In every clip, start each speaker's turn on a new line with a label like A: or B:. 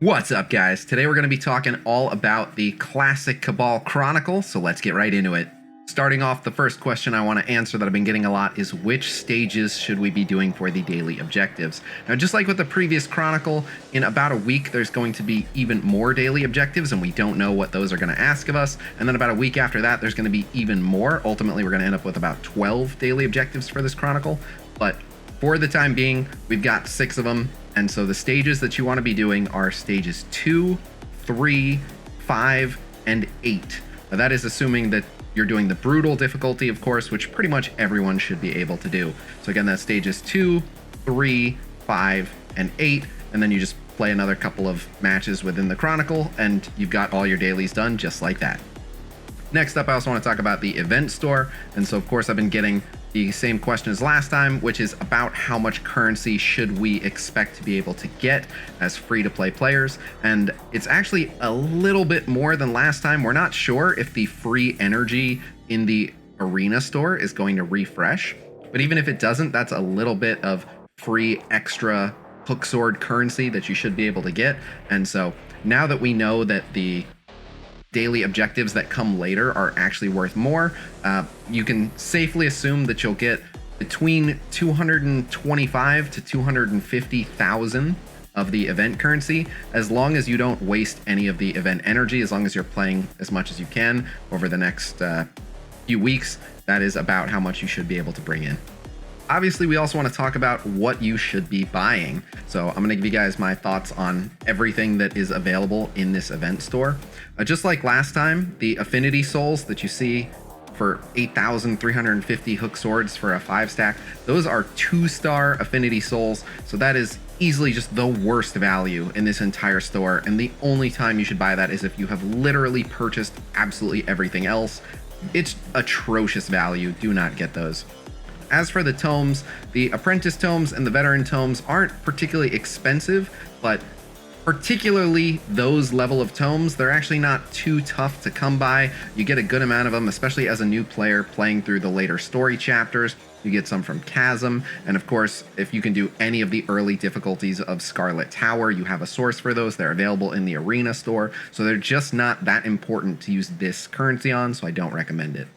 A: What's up, guys? Today we're going to be talking all about the Classic Kabal Chronicle, so let's get right into it. Starting off, the first question I want to answer that I've been getting a lot is which stages should we be doing for the daily objectives? Now, just like with the previous Chronicle, in about a week there's going to be even more daily objectives, and we don't know what those are going to ask of us. And then about a week after that, there's going to be even more. Ultimately, we're going to end up with about 12 daily objectives for this Chronicle, but for the time being, we've got 6 of them. And so the stages that you want to be doing are stages 2, 3, 5, and 8. Now that is assuming that you're doing the brutal difficulty, of course, which pretty much everyone should be able to do. So again, that's stages 2, 3, 5, and 8. And then you just play another couple of matches within the Chronicle, and you've got all your dailies done just like that. Next up, I also want to talk about the event store. And so, of course, I've been getting the same question as last time, which is about how much currency should we expect to be able to get as free-to-play players. And it's actually a little bit more than last time. We're not sure if the free energy in the arena store is going to refresh, but even if it doesn't, that's a little bit of free extra hook sword currency that you should be able to get. And so now that we know that the daily objectives that come later are actually worth more, you can safely assume that you'll get between 225 to 250,000 of the event currency, as long as you don't waste any of the event energy, as long as you're playing as much as you can over the next few weeks. That is about how much you should be able to bring in. Obviously, we also want to talk about what you should be buying. So I'm going to give you guys my thoughts on everything that is available in this event store. Just like last time, the affinity souls that you see for 8,350 hook swords for a 5-stack, those are 2-star affinity souls. So that is easily just the worst value in this entire store. And the only time you should buy that is if you have literally purchased absolutely everything else. It's atrocious value. Do not get those. As for the tomes, the apprentice tomes and the veteran tomes aren't particularly expensive, but particularly those level of tomes, they're actually not too tough to come by. You get a good amount of them, especially as a new player playing through the later story chapters. You get some from Chasm, and of course, if you can do any of the early difficulties of Scarlet Tower, you have a source for those. They're available in the arena store, so they're just not that important to use this currency on, so I don't recommend it.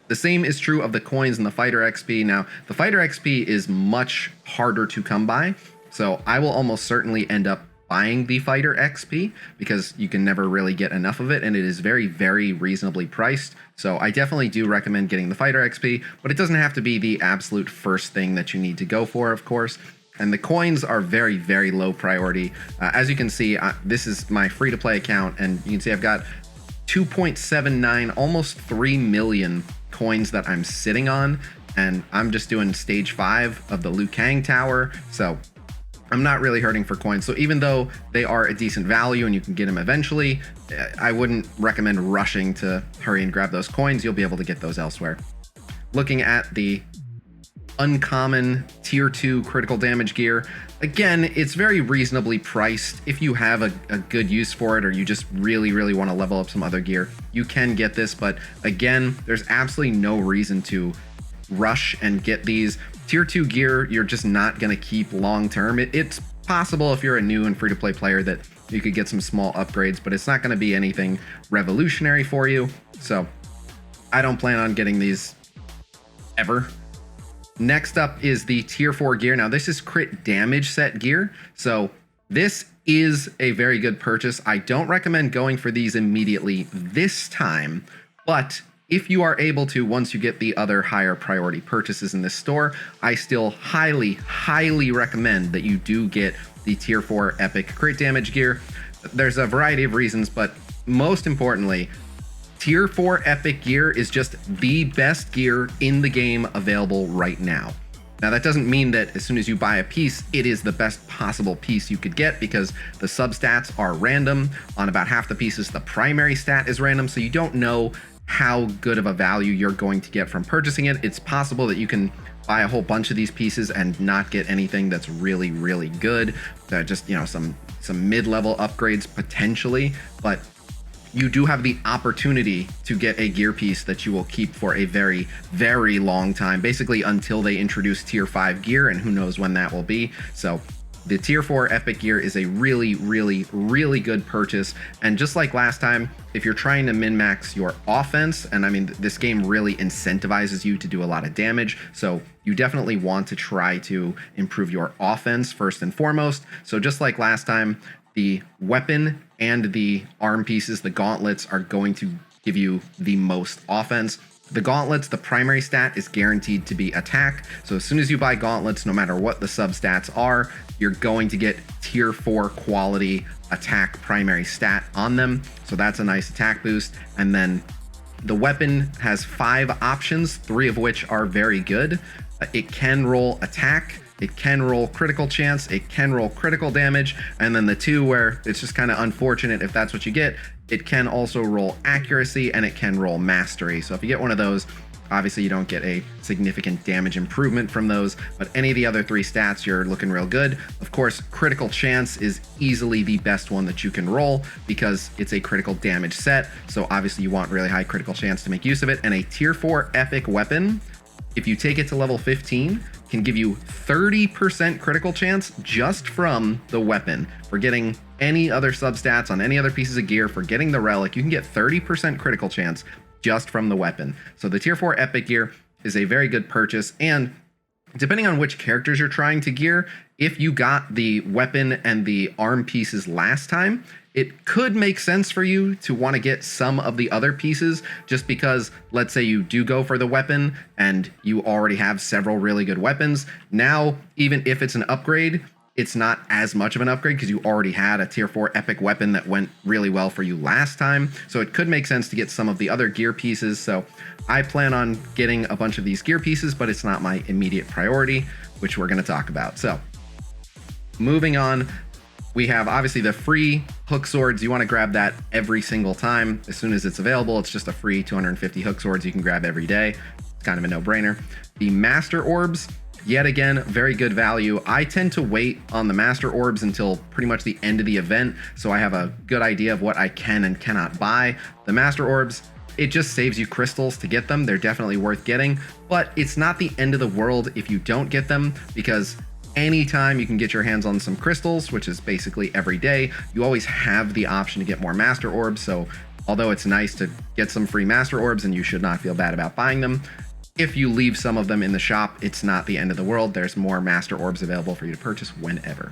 A: The same is true of the coins and the fighter XP. Now, the fighter XP is much harder to come by, so I will almost certainly end up buying the fighter XP because you can never really get enough of it, and it is very, very reasonably priced. So I definitely do recommend getting the fighter XP, but it doesn't have to be the absolute first thing that you need to go for, of course. And the coins are very, very low priority. As you can see, this is my free-to-play account, and you can see I've got 2.79, almost 3 million coins that I'm sitting on, and I'm just doing stage 5 of the Liu Kang Tower, so I'm not really hurting for coins. So even though they are a decent value and you can get them eventually, I wouldn't recommend rushing to hurry and grab those coins. You'll be able to get those elsewhere. Looking at the uncommon tier 2 critical damage gear, again, it's very reasonably priced. If you have a good use for it, or you just really want to level up some other gear, you can get this. But again, there's absolutely no reason to rush and get these. Tier 2 gear, you're just not going to keep long term. It's possible if you're a new and free-to-play player that you could get some small upgrades, but it's not going to be anything revolutionary for you. So I don't plan on getting these ever. Next up is the tier 4 gear. Now this is crit damage set gear, so this is a very good purchase. I don't recommend going for these immediately this time, but if you are able to, once you get the other higher priority purchases in this store, I still highly recommend that you do get the tier 4 epic crit damage gear. There's a variety of reasons, but most importantly, tier 4 epic gear is just the best gear in the game available right now. Now that doesn't mean that as soon as you buy a piece, it is the best possible piece you could get, because the substats are random. On about half the pieces, the primary stat is random, so you don't know how good of a value you're going to get from purchasing it. It's possible that you can buy a whole bunch of these pieces and not get anything that's really good. Just, you know, some mid-level upgrades potentially, but you do have the opportunity to get a gear piece that you will keep for a very long time, basically until they introduce tier 5 gear, and who knows when that will be. So The tier 4 epic gear is a really, really, really good purchase. And just like last time, if you're trying to min-max your offense, and I mean, this game really incentivizes you to do a lot of damage, so you definitely want to try to improve your offense first and foremost. So just like last time, the weapon and the arm pieces, the gauntlets, are going to give you the most offense. The gauntlets, the primary stat is guaranteed to be attack. So as soon as you buy gauntlets, no matter what the substats are, you're going to get tier 4 quality attack primary stat on them. So that's a nice attack boost. And then the weapon has 5 options, 3 of which are very good. It can roll attack, it can roll critical chance, it can roll critical damage, and then the 2 where it's just kind of unfortunate if that's what you get, it can also roll accuracy and it can roll mastery. So if you get one of those, obviously you don't get a significant damage improvement from those, but any of the other 3 stats, you're looking real good. Of course, critical chance is easily the best one that you can roll because it's a critical damage set. So obviously you want really high critical chance to make use of it. And a tier 4 epic weapon, if you take it to level 15, can give you 30% critical chance just from the weapon. For getting any other substats on any other pieces of gear, for getting the relic, you can get 30% critical chance just from the weapon. So the tier 4 epic gear is a very good purchase, and depending on which characters you're trying to gear, if you got the weapon and the arm pieces last time, it could make sense for you to want to get some of the other pieces, just because let's say you do go for the weapon and you already have several really good weapons. Now, even if it's an upgrade, it's not as much of an upgrade because you already had a tier 4 epic weapon that went really well for you last time. So it could make sense to get some of the other gear pieces. So I plan on getting a bunch of these gear pieces, but it's not my immediate priority, which we're going to talk about. So moving on, we have obviously the free hook swords. You want to grab that every single time. As soon as it's available, it's just a free 250 hook swords you can grab every day. It's kind of a no-brainer. The master orbs, yet again, very good value. I tend to wait on the master orbs until pretty much the end of the event, so I have a good idea of what I can and cannot buy. The master orbs, it just saves you crystals to get them. They're definitely worth getting, but it's not the end of the world if you don't get them, because anytime you can get your hands on some crystals, which is basically every day, you always have the option to get more master orbs. So although it's nice to get some free master orbs, and you should not feel bad about buying them, if you leave some of them in the shop, it's not the end of the world. There's more master orbs available for you to purchase whenever.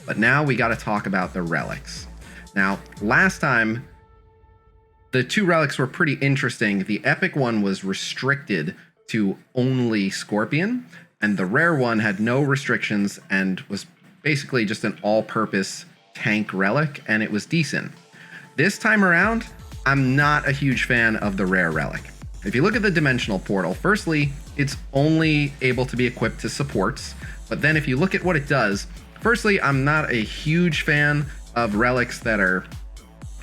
A: But now we got to talk about the relics. Now, last time, the 2 relics were pretty interesting. The epic one was restricted to only Scorpion, and the rare one had no restrictions and was basically just an all-purpose tank relic, and it was decent. This time around, I'm not a huge fan of the rare relic. If you look at the dimensional portal, firstly, it's only able to be equipped to supports, but then if you look at what it does, firstly, I'm not a huge fan of relics that are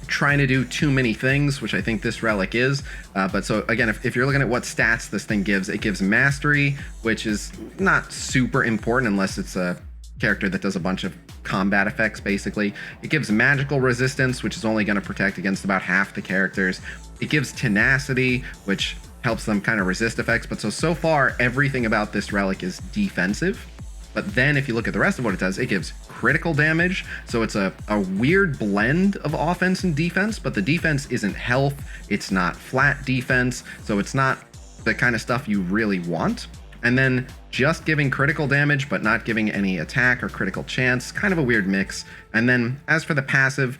A: trying to do too many things, which I think this relic is. But so again, if you're looking at what stats this thing gives, it gives mastery, which is not super important unless it's a character that does a bunch of combat effects, basically. It gives magical resistance, which is only going to protect against about half the characters. It gives tenacity, which helps them kind of resist effects. But so far, everything about this relic is defensive. But then if you look at the rest of what it does, it gives critical damage. So it's a weird blend of offense and defense, but the defense isn't health. It's not flat defense. So it's not the kind of stuff you really want. And then just giving critical damage, but not giving any attack or critical chance, kind of a weird mix. And then as for the passive,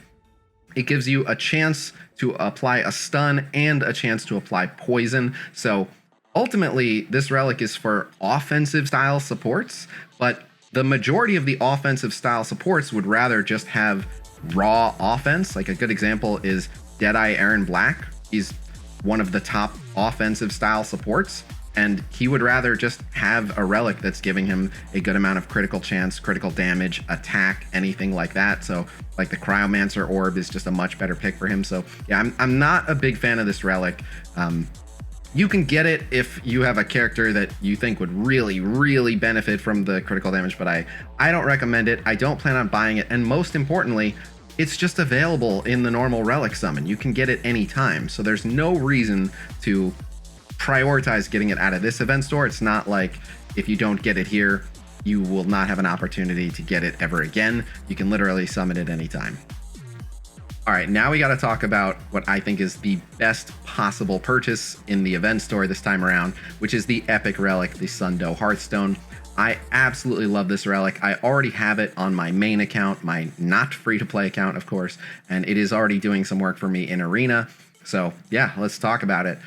A: it gives you a chance to apply a stun and a chance to apply poison. So ultimately, this relic is for offensive style supports, but the majority of the offensive style supports would rather just have raw offense. Like a good example is Deadeye Aaron Black. He's one of the top offensive style supports, and he would rather just have a relic that's giving him a good amount of critical chance, critical damage, attack, anything like that. So like the Cryomancer Orb is just a much better pick for him. So yeah, I'm not a big fan of this relic. You can get it if you have a character that you think would really, really benefit from the critical damage, but I don't recommend it. I don't plan on buying it. And most importantly, it's just available in the normal relic summon. You can get it anytime. So there's no reason to prioritize getting it out of this event store. It's not like if you don't get it here, you will not have an opportunity to get it ever again. You can literally summon it anytime. All right, now we got to talk about what I think is the best possible purchase in the event store this time around, which is the epic relic, the Sundo Hearthstone. I absolutely love this relic. I already have it on my main account, my not free-to-play account, of course, and it is already doing some work for me in Arena. So yeah, let's talk about it.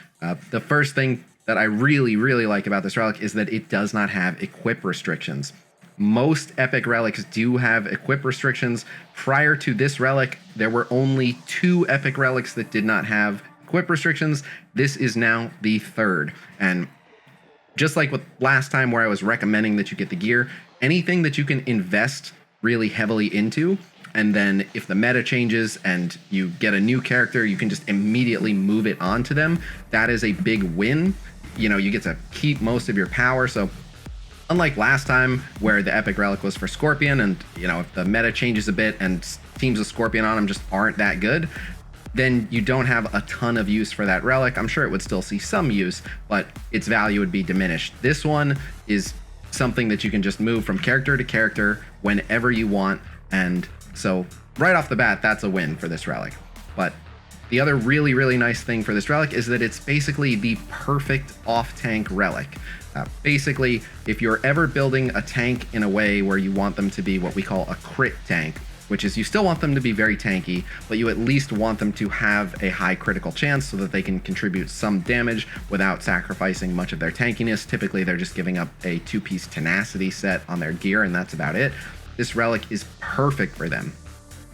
A: The first thing that I really, really like about this relic is that it does not have equip restrictions. Most epic relics do have equip restrictions. Prior to this relic, there were only 2 epic relics that did not have equip restrictions. This is now the 3rd. And just like with last time where I was recommending that you get the gear, anything that you can invest really heavily into, and then if the meta changes and you get a new character, you can just immediately move it onto them. That is a big win. You know, you get to keep most of your power. So unlike last time where the epic relic was for Scorpion, and you know, if the meta changes a bit and teams with Scorpion on them just aren't that good, then you don't have a ton of use for that relic. I'm sure it would still see some use, but its value would be diminished. This one is something that you can just move from character to character whenever you want, and so right off the bat, that's a win for this relic. But the other really, really nice thing for this relic is that it's basically the perfect off-tank relic. Basically, if you're ever building a tank in a way where you want them to be what we call a crit tank, which is you still want them to be very tanky, but you at least want them to have a high critical chance so that they can contribute some damage without sacrificing much of their tankiness. Typically, they're just giving up a 2-piece tenacity set on their gear, and that's about it. This relic is perfect for them.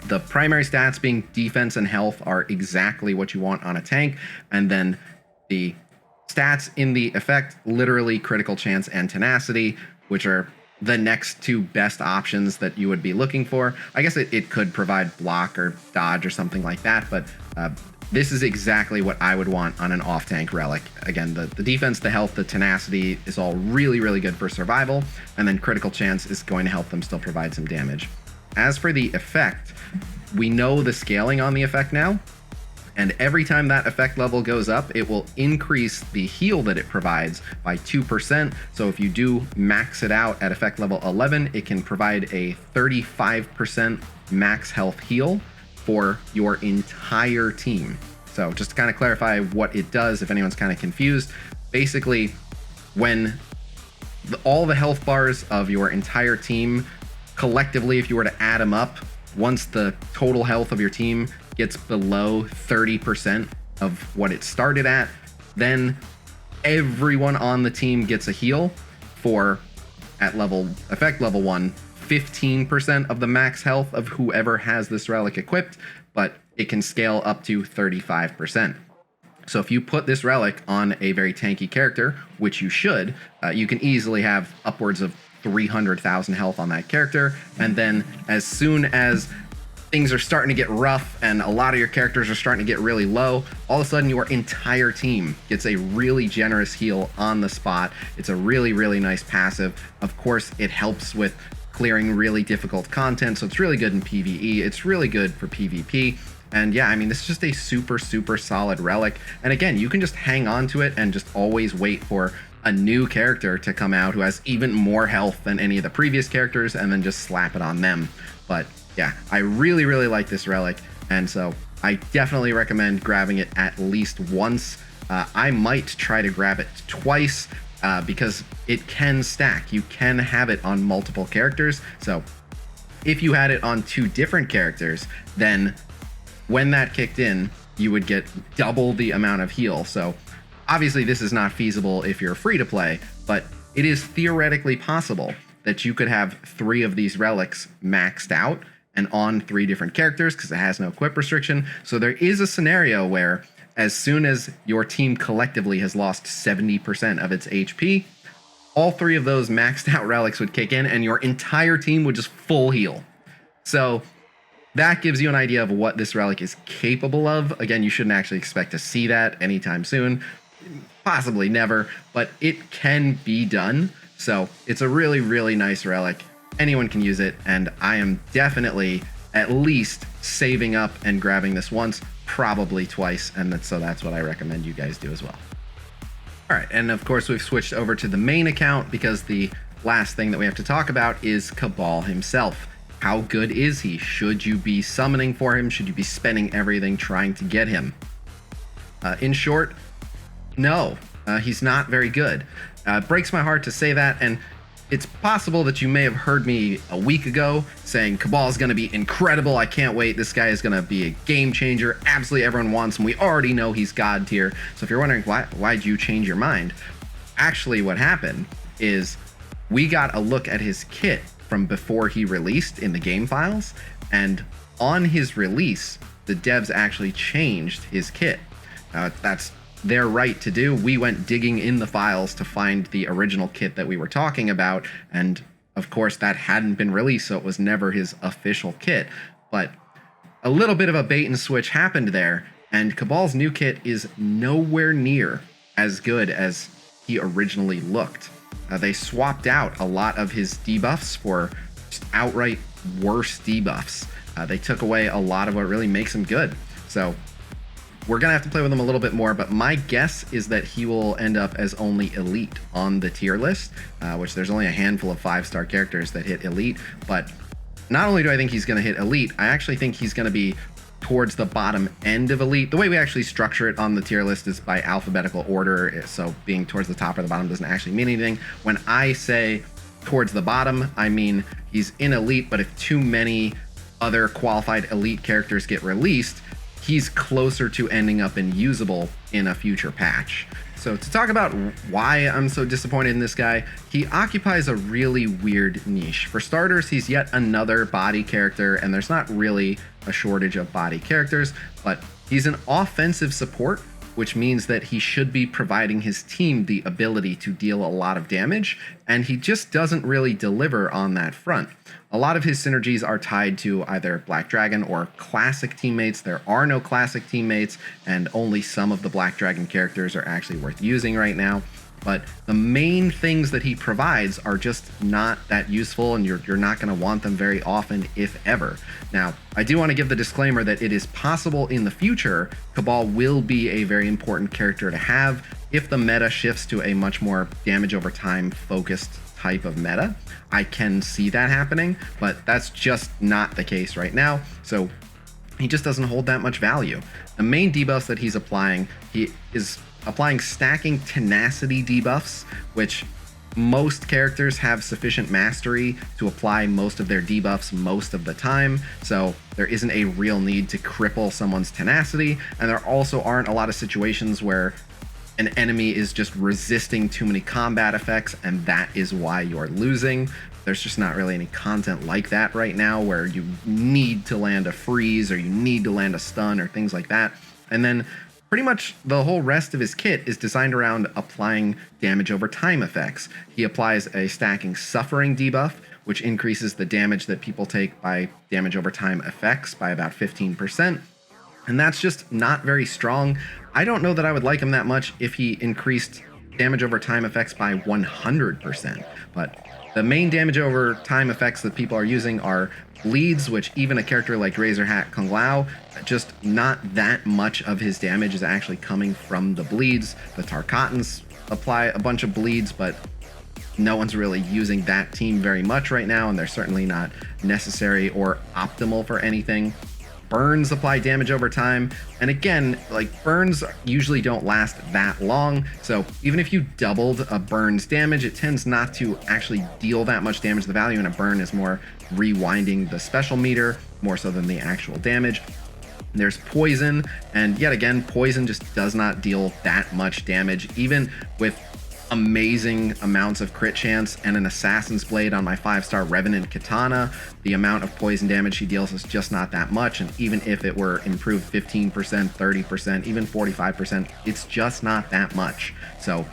A: The primary stats being defense and health are exactly what you want on a tank, and then the stats in the effect, literally critical chance and tenacity, which are the next 2 best options that you would be looking for. I guess it could provide block or dodge or something like that, but this is exactly what I would want on an off-tank relic. Again, the defense, the health, the tenacity is all really, really good for survival, and then critical chance is going to help them still provide some damage. As for the effect, we know the scaling on the effect now, and every time that effect level goes up, it will increase the heal that it provides by 2%. So if you do max it out at effect level 11, it can provide a 35% max health heal for your entire team. So just to kind of clarify what it does, if anyone's kind of confused, basically when all the health bars of your entire team collectively, if you were to add them up, once the total health of your team gets below 30% of what it started at, then everyone on the team gets a heal for, at effect level 1, 15% of the max health of whoever has this relic equipped, but it can scale up to 35%. So if you put this relic on a very tanky character, which you should, you can easily have upwards of 300,000 health on that character, and then as soon as things are starting to get rough and a lot of your characters are starting to get really low, all of a sudden your entire team gets a really generous heal on the spot. It's a really, really nice passive. Of course, it helps with clearing really difficult content, so it's really good in PvE. It's really good for PvP. And yeah, I mean, this is just a super, super solid relic. And again, you can just hang on to it and just always wait for a new character to come out who has even more health than any of the previous characters, and then just slap it on them. But yeah, I really, really like this relic, and so I definitely recommend grabbing it at least once. I might try to grab it twice because it can stack. You can have it on multiple characters. So if you had it on 2 different characters, then when that kicked in, you would get double the amount of heal. So obviously this is not feasible if you're free to play, but it is theoretically possible that you could have 3 of these relics maxed out and on 3 different characters because it has no equip restriction. So there is a scenario where as soon as your team collectively has lost 70% of its HP, all 3 of those maxed out relics would kick in and your entire team would just full heal. So that gives you an idea of what this relic is capable of. Again, you shouldn't actually expect to see that anytime soon, possibly never, but it can be done. So it's a really, really nice relic. Anyone can use it, and I am definitely at least saving up and grabbing this once, probably twice, and so that's what I recommend you guys do as well. All right, and of course we've switched over to the main account because the last thing that we have to talk about is Kabal himself. How good is he? Should you be summoning for him? Should you be spending everything trying to get him? In short, no, he's not very good. It breaks my heart to say that, and it's possible that you may have heard me a week ago saying Kabal is going to be incredible. I can't wait. This guy is going to be a game changer. Absolutely everyone wants him. We already know he's God tier. So if you're wondering why'd you change your mind? Actually, what happened is we got a look at his kit from before he released in the game files, and on his release, the devs actually changed his kit. That's their right to do. We went digging in the files to find the original kit that we were talking about, and of course that hadn't been released, so it was never his official kit. But a little bit of a bait and switch happened there, and Kabal's new kit is nowhere near as good as he originally looked. They swapped out a lot of his debuffs for just outright worse debuffs. They took away a lot of what really makes him good. So we're going to have to play with him a little bit more, but my guess is that he will end up as only elite on the tier list, which there's only a handful of 5-star characters that hit elite. But not only do I think he's going to hit elite, I actually think he's going to be towards the bottom end of elite. The way we actually structure it on the tier list is by alphabetical order, so being towards the top or the bottom doesn't actually mean anything. When I say towards the bottom, I mean he's in elite, but if too many other qualified elite characters get released, he's closer to ending up unusable in a future patch. So to talk about why I'm so disappointed in this guy, he occupies a really weird niche. For starters, he's yet another body character, and there's not really a shortage of body characters, but he's an offensive support, which means that he should be providing his team the ability to deal a lot of damage, and he just doesn't really deliver on that front. A lot of his synergies are tied to either Black Dragon or Classic teammates. There are no Classic teammates, and only some of the Black Dragon characters are actually worth using right now. But the main things that he provides are just not that useful, and you're not going to want them very often, if ever. Now, I do want to give the disclaimer that it is possible in the future Kabal will be a very important character to have if the meta shifts to a much more damage over time focused type of meta. I can see that happening, but that's just not the case right now. So he just doesn't hold that much value. The main debuffs that he's applying, he is applying stacking tenacity debuffs, which most characters have sufficient mastery to apply most of their debuffs most of the time, so there isn't a real need to cripple someone's tenacity, and there also aren't a lot of situations where an enemy is just resisting too many combat effects and that is why you're losing. There's just not really any content like that right now where you need to land a freeze or you need to land a stun or things like that. And then pretty much the whole rest of his kit is designed around applying damage over time effects. He applies a stacking suffering debuff, which increases the damage that people take by damage over time effects by about 15%. And that's just not very strong. I don't know that I would like him that much if he increased damage over time effects by 100%. But the main damage over time effects that people are using are bleeds, which even a character like Razorhat Kung Lao, just not that much of his damage is actually coming from the bleeds. The Tarkatans apply a bunch of bleeds, but no one's really using that team very much right now, and they're certainly not necessary or optimal for anything. Burns apply damage over time, and again, like, burns usually don't last that long, so even if you doubled a burn's damage, it tends not to actually deal that much damage. The value in a burn is more rewinding the special meter more so than the actual damage. There's poison, and yet again, poison just does not deal that much damage, even with amazing amounts of crit chance and an assassin's blade on my 5-star Revenant Katana. The amount of poison damage he deals is just not that much, and even if it were improved 15%, 30%, even 45%, it's just not that much. So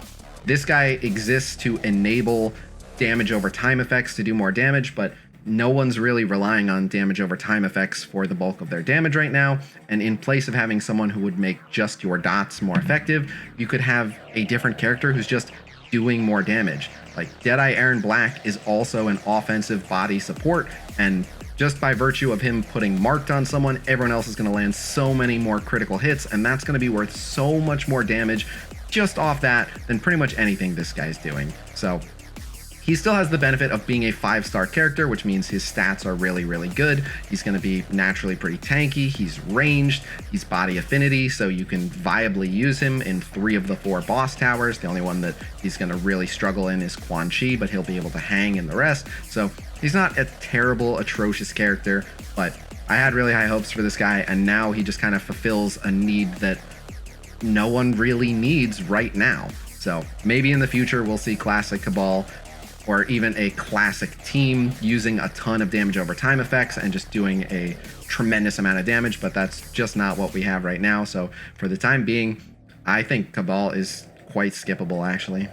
A: this guy exists to enable damage over time effects to do more damage, but no one's really relying on damage over time effects for the bulk of their damage right now. And in place of having someone who would make just your dots more effective, you could have a different character who's just doing more damage. Like Deadeye Aaron Black is also an offensive body support, and just by virtue of him putting marked on someone, everyone else is going to land so many more critical hits, and that's going to be worth so much more damage just off that than pretty much anything this guy's doing. So He still has the benefit of being a 5-star character, which means his stats are really, really good. He's going to be naturally pretty tanky. He's ranged. He's body affinity, so you can viably use him in 3 of the 4 boss towers. The only one that he's going to really struggle in is Quan Chi, but he'll be able to hang in the rest. So he's not a terrible, atrocious character, but I had really high hopes for this guy, and now he just kind of fulfills a need that no one really needs right now. So maybe in the future we'll see Classic Kabal or even a classic team using a ton of damage over time effects and just doing a tremendous amount of damage, but that's just not what we have right now. So for the time being, I think Kabal is quite skippable, actually.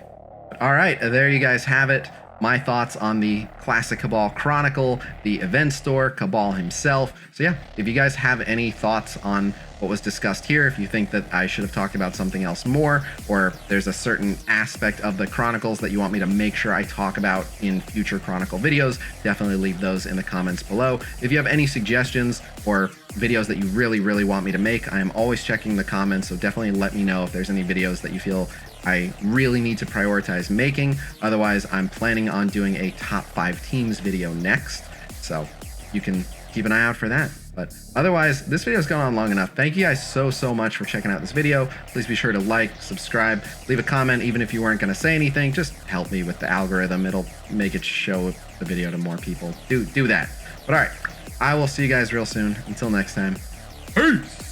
A: All right, there you guys have it. My thoughts on the Classic Kabal Chronicle, the event store, Kabal himself. So yeah, if you guys have any thoughts on what was discussed here, if you think that I should have talked about something else more, or there's a certain aspect of the Chronicles that you want me to make sure I talk about in future Chronicle videos, definitely leave those in the comments below. If you have any suggestions or videos that you really, really want me to make, I am always checking the comments, so definitely let me know if there's any videos that you feel I really need to prioritize making. Otherwise, I'm planning on doing a top 5 teams video next, so you can keep an eye out for that. But otherwise, this video's gone on long enough. Thank you guys so much for checking out this video. Please be sure to like, subscribe, leave a comment, even if you weren't going to say anything. Just help me with the algorithm. It'll make it show the video to more people. Do that. But all right, I will see you guys real soon. Until next time, peace.